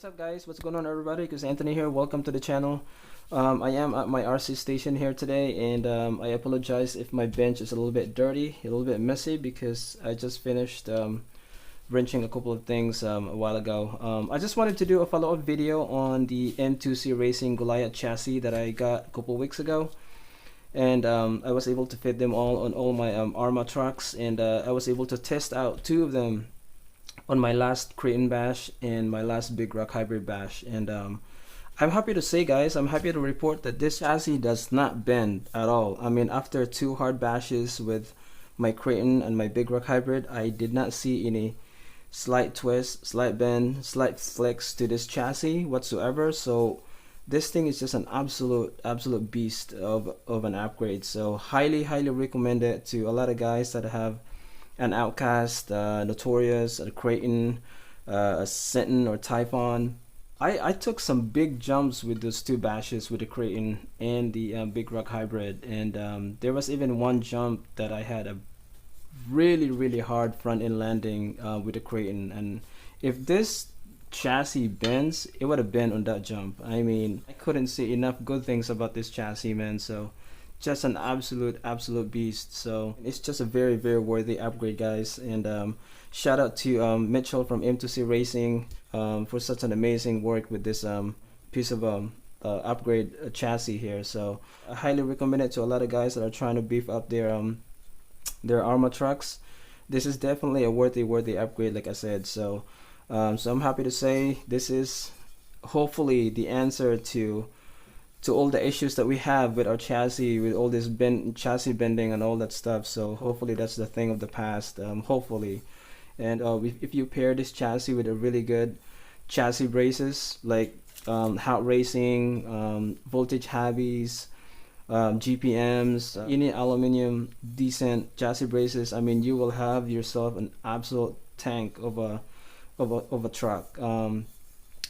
What's up guys, what's going on everybody? It's Anthony here, welcome to the channel. I am at my RC station here today, and I apologize if my bench is a little bit dirty, a little bit messy, because I just finished wrenching a couple of things a while ago. I just wanted to do a follow-up video on the M2C Racing Goliath chassis that I got a couple weeks ago, and I was able to fit them all on all my Arrma trucks, and I was able to test out two of them on my last Creighton bash and my last Big Rock Hybrid bash. And I'm happy to say, guys, I'm happy to report that this chassis does not bend at all. I mean, after two hard bashes with my Creighton and my Big Rock Hybrid, I did not see any slight twist, slight bend, slight flex to this chassis whatsoever. So this thing is just an absolute beast of an upgrade. So highly recommend it to a lot of guys that have an Outcast, Notorious, a Creighton, a Senton or Typhon. I took some big jumps with those two bashes with the Creighton and the Big Rock Hybrid, and there was even one jump that I had a really hard front end landing with the Creighton, and if this chassis bends, it would have been on that jump. I mean, I couldn't say enough good things about this chassis, man. So just an absolute beast. So it's just a very worthy upgrade, guys. And shout out to Mitchell from M2C Racing for such an amazing work with this piece of upgrade chassis here. So I highly recommend it to a lot of guys that are trying to beef up their Arrma trucks. This is definitely a worthy upgrade, like I said. So so I'm happy to say this is hopefully the answer to all the issues that we have with our chassis, with all this chassis bending and all that stuff. So hopefully that's the thing of the past, hopefully. And if you pair this chassis with a really good chassis braces like Hot Racing, Voltage Hobbies, GPMs, any aluminum decent chassis braces, I mean, you will have yourself an absolute tank of a truck.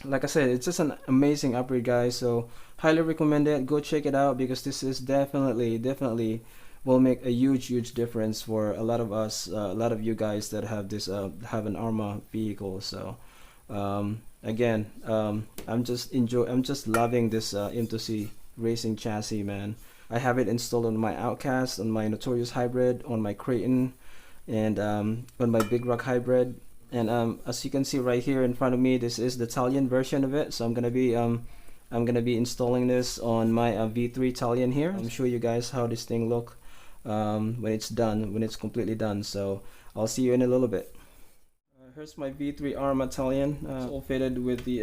Like I said, it's just an amazing upgrade, guys. So highly recommend it. Go check it out, because this is definitely will make a huge difference for a lot of us, a lot of you guys that have this have an Arrma vehicle. So again, I'm just loving this M2C Racing chassis, man. I have it installed on my Outcast, on my Notorious Hybrid, on my Creighton, and on my Big Rock Hybrid. And as you can see right here in front of me, this is the Talion version of it. So I'm gonna be installing this on my V3 Talion here. I'm show you guys how this thing look when it's done, when it's completely done. So I'll see you in a little bit. Here's my V3 Arrma Talion, all fitted with the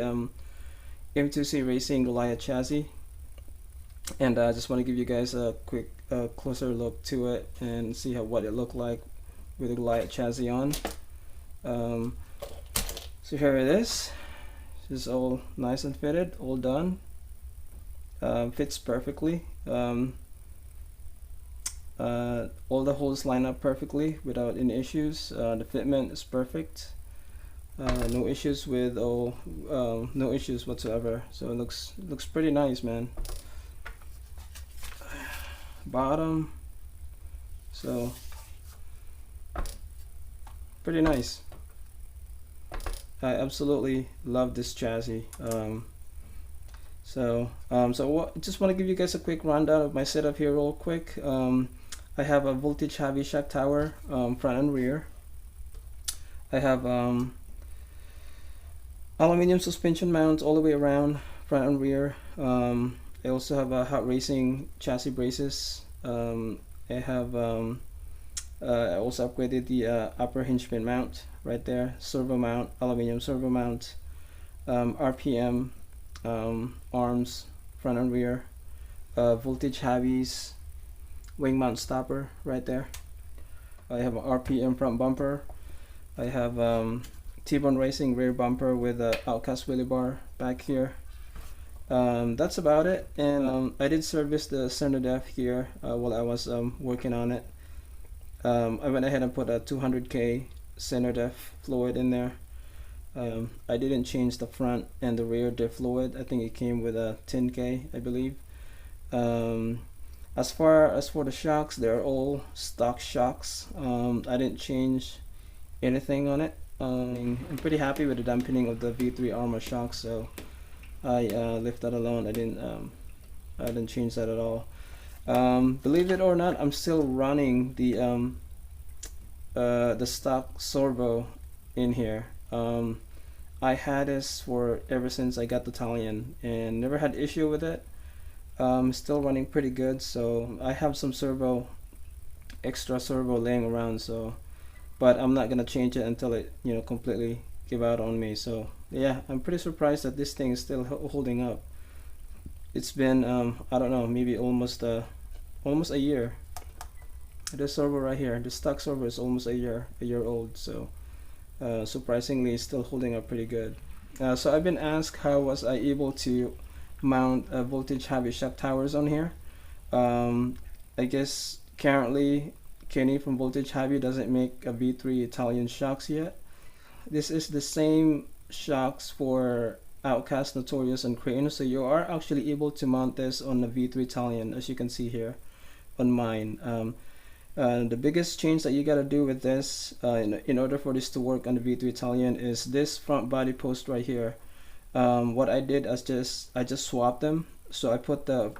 M2C Racing Goliath chassis. And I just want to give you guys a quick closer look to it and see what it looked like with the Goliath chassis on. So here it is. This is all nice and fitted, all done. Fits perfectly. All the holes line up perfectly without any issues. The fitment is perfect. No issues with no issues whatsoever. So it looks pretty nice, man. Bottom, so pretty nice. I absolutely love this chassis. So just want to give you guys a quick rundown of my setup here real quick. I have a voltage Hobbies Shock Tower, front and rear. I have aluminum suspension mounts all the way around, front and rear. I also have a Hot Racing chassis braces. I have I also upgraded the upper hinge pin mount right there, servo mount, aluminum servo mount, RPM arms, front and rear, voltage Hobbies wing mount stopper right there. I have an RPM front bumper. I have T-Bone Racing rear bumper with a Outcast wheelie bar back here. That's about it. And I did service the center def here while I was working on it. I went ahead and put a 200K center def fluid in there. I didn't change the front and the rear diff fluid. I think it came with a 10K, I believe. As for the shocks, they're all stock shocks. I didn't change anything on it. I'm pretty happy with the dampening of the V3 Arrma shock, so I left that alone. I didn't change that at all. Believe it or not, I'm still running the stock servo in here. I had this for ever since I got the Talion and never had issue with it. Still running pretty good, so I have some extra servo laying around, so but I'm not gonna change it until it completely give out on me. So yeah, I'm pretty surprised that this thing is still holding up. It's been I don't know, maybe almost a year. This servo right here, the stock servo, is almost a year old, so surprisingly it's still holding up pretty good. So I've been asked how was I able to mount voltage Hobbies Shock Towers on here. I guess currently Kenny from Voltage Hobby doesn't make a V3 Italian shocks yet. This is the same shocks for Outcast, Notorious, and Crane, so you are actually able to mount this on the V3 Talion, as you can see here on mine. The biggest change that you gotta do with this in order for this to work on the V3 Talion is this front body post right here. What I did is I just swapped them, so I put the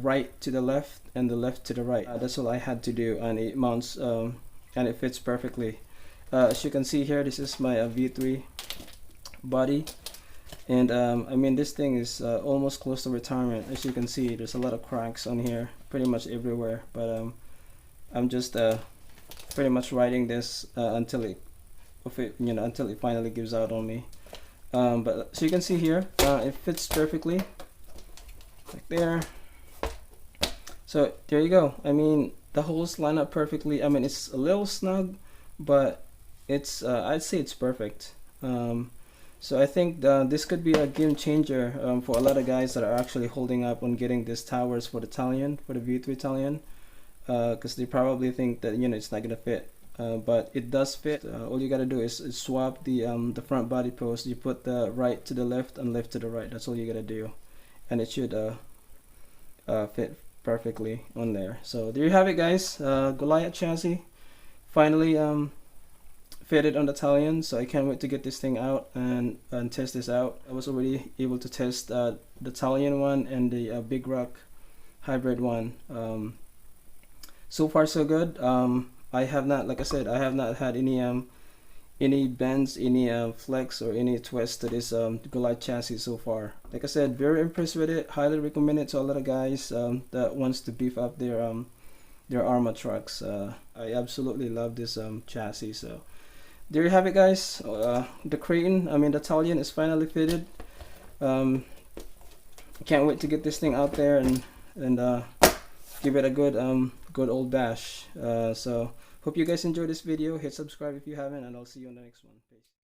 right to the left and the left to the right. That's all I had to do, and it mounts and it fits perfectly. As you can see here, this is my V3 body, and I mean, this thing is almost close to retirement. As you can see, there's a lot of cracks on here pretty much everywhere, but I'm just pretty much riding this until it finally gives out on me. But so you can see here, it fits perfectly like there. So there you go. I mean, the holes line up perfectly. I mean, it's a little snug, but it's I'd say it's perfect. So I think this could be a game changer for a lot of guys that are actually holding up on getting these towers for the Talion, for the V3 Talion, because they probably think that it's not gonna fit, but it does fit. All you gotta do is swap the front body post. You put the right to the left and left to the right. That's all you gotta do, and it should fit perfectly on there. So there you have it, guys. Goliath chassis finally fitted on the Talion, so I can't wait to get this thing out and test this out. I was already able to test the Talion one and the Big Rock hybrid one. So far so good. I have not, like I said, I have not had any bends, any flex, or any twist to this Goliath chassis so far. Like I said, very impressed with it. Highly recommend it to a lot of guys that wants to beef up their Arrma trucks. I absolutely love this chassis. So there you have it, guys. The the Talion is finally fitted. Can't wait to get this thing out there and give it a good old bash. So hope you guys enjoyed this video. Hit subscribe if you haven't, and I'll see you on the next one. Peace.